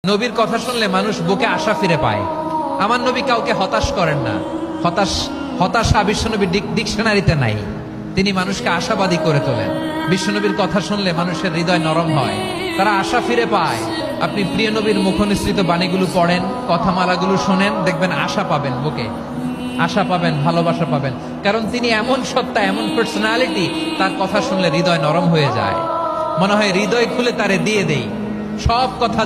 নবীর কথা শুনলে মানুষ বুকে আশা ফিরে পায়। আমার নবী কাউকে হতাশ করেন না। হতাশা বিশ্বনবীর ডিকশনারিতে নাই। তিনি মানুষকে আশাবাদী করে তোলেন। বিশ্বনবীর কথা শুনলে মানুষের হৃদয় নরম হয়, তারা আশা ফিরে পায়। আপনি প্রিয় নবীর মুখনিসৃত বাণীগুলো পড়েন, কথামালাগুলো শোনেন, দেখবেন আশা পাবেন, বুকে আশা পাবেন, ভালোবাসা পাবেন। কারণ তিনি এমন সত্তা, এমন পার্সোনালিটি, তার কথা শুনলে হৃদয় নরম হয়ে যায়। মনে হয় হৃদয় খুলে তারে দিয়ে দেই সব কথা।